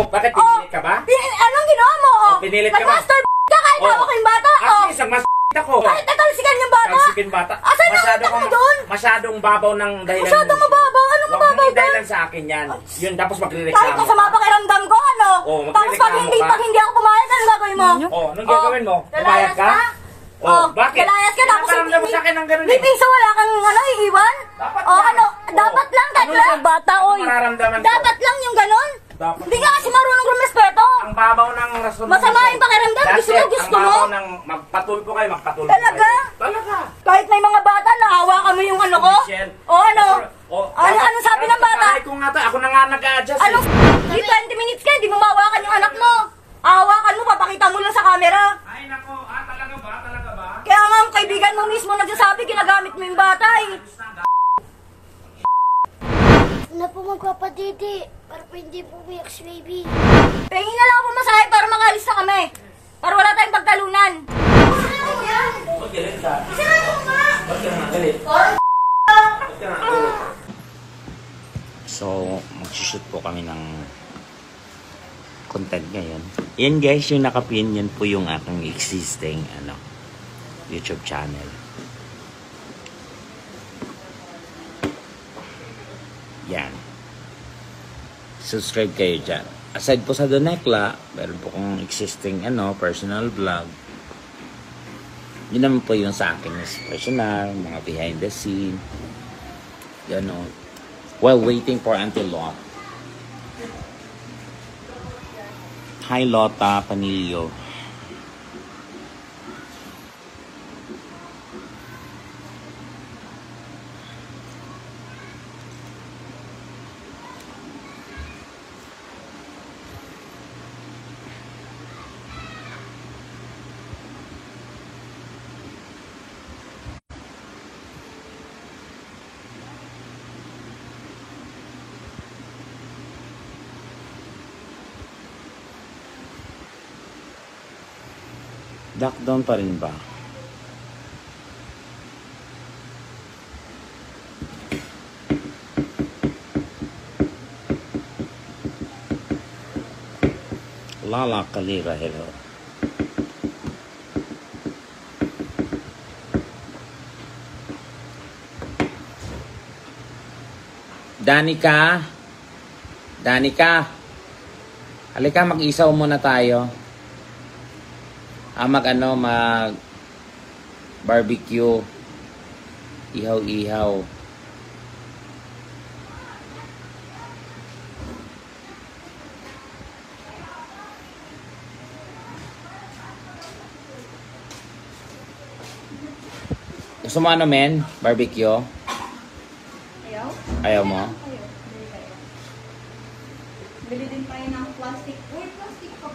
Bakit pinilit ka ba? Anong ginawa mo? Pinilit ka ba? Nag-master ka kahit hawak ko yung bata. At least, nagmas ako. Kahit natalsikan yung bata. Talsikin bata. Asan yung utak mo doon? Masyadong babaw ng dahilan. Masyadong mababaw? Anong mababaw doon? dahilan sa akin yan. Yun, tapos magre-reklamo. Kahit masama pakiramdam ko, ano? Tapos pag hindi ako pumayag, ano gagawin mo? Anong gagawin mo? Pumayag ka? Bakit? Kalayas ka, tapos Naparamdam mo sa akin ng ganun may piso, wala kang iiwan? Dapat lang, kahit lang. Bata, oy. Dapat lang yung ganun. Hindi nga kasi marunong rumespeto. Ang babaw ng rason. Masama yung pakiramdam, gusto mo? Ang babaw ng magpatulpo kayo, magpatulpo Talaga? Talaga. Kahit may mga bata, nahawa kami yung ano ko? Ano sabi ng bata? Ay, kung nga to, ako na nga nag-a-adjust. Ano? 20 minutes ka, di mo mahawakan yung anak mo. Hawakan mo, papakita mo lang sa camera. Ay, nako. Talaga ba? Talaga ba? Kaya nga, ang kaibigan mo mismo nagsasabi, ginagamit mo yung bata eh. Na po magpapadidi para po hindi po umiyak si baby. Pengin na lang ako masahe para makalis na kami. Para wala tayong pagtalunan. Huwag galit ka. Huwag ka nga galit. So, mag-shoot po kami ng content ngayon. Yan guys, yung nakapin, yan po yung aking existing YouTube channel. Yan. Subscribe kayo dyan. Aside po sa Donekla, meron po kong existing personal vlog. Yun naman po yung sa akin is personal, mga behind the scene. Yan o. While waiting for Auntie Lot. Hi Lota Panilio. Lockdown pa rin ba? Lala Kalira, hello. Danica, halika, mag-isaw muna tayo. Mag barbecue, ihaw-ihaw. Gusto mo men? Barbecue? Ayaw mo? Bili din tayo ng plastic. Uy, plastic cup.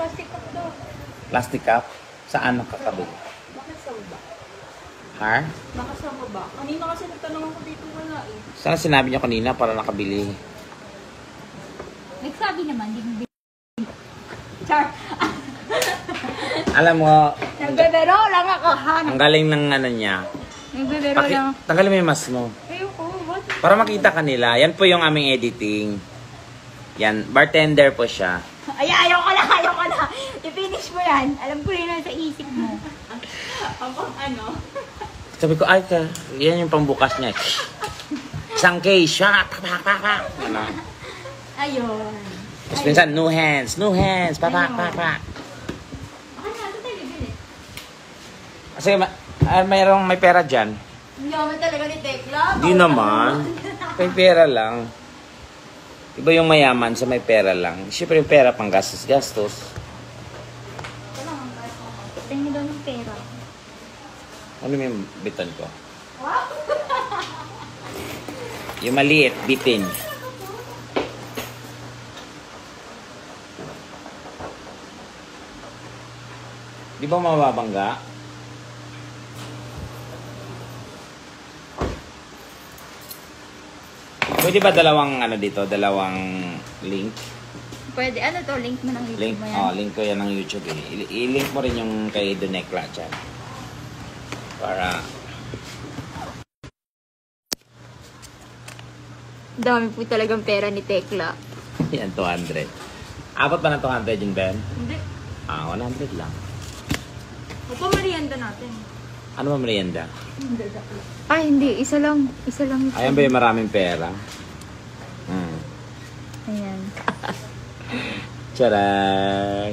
Plastic cup daw. Plastic cup? Saan nakakabili? Bakit sa baba? Ha? Bakit sa baba? Kanina kasi nagtanong ako dito wala eh. Sana sinabi niyo kanina para nakabili? Nagsabi naman, hindi. Char. Alam mo, Nagbebero lang ako, ha? ang galing ng niya. Nagbebero lang. Tanggalin mo yung mask mo. Ayoko, what? Para makita kanila. Yan po yung aming editing. Yan, bartender po siya. Ayoko na. I-finish mo yan. Alam ko yun nasa isip mo. Abang ano? Sabi ko, ay ka, yan yung pambukas niya. Isang case, shot, pa. Ano? Ayun. Tapos minsan, no hands, pa. Baka na, ito tayo bibili. Kasi may pera dyan. Hindi naman talaga ni Tekla. Hindi naman. May pera lang. Iba yung mayaman sa may pera lang. Siyempre yung pera pang gastos. Ito lang ang guys. Tingin daw ng pera. Ano yung bitan ko? Yung maliit, bitin. Di ba mababangga? Pwede ba dalawang dito, dalawang link? Pwede. Ano to? Link mo ng YouTube Link, mo yan? link ko yan ng YouTube eh. I-link mo rin yung kay Donekla dyan. Para Dami po talagang pera ni Tekla. Yan, 200. Apat pa ng 200 yung Ben? Hindi. 100 lang. O pa merienda natin. Ano ba merienda? Ay, hindi. Isa lang. Isa lang. Ayan ba yung maraming pera? Ayan. Charay!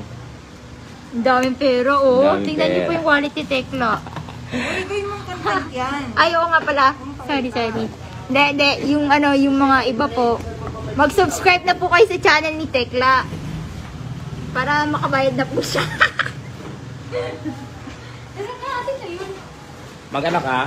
Ang daming pera, oh. Ang daming Tingnan niyo po pera. yung quality, Tekla. Ay, oo nga pala. Sorry. Hindi. Yung ano, yung mga iba po. Mag-subscribe na po kayo sa channel ni Tekla. Para makabayad na po siya. Mag-ano ka?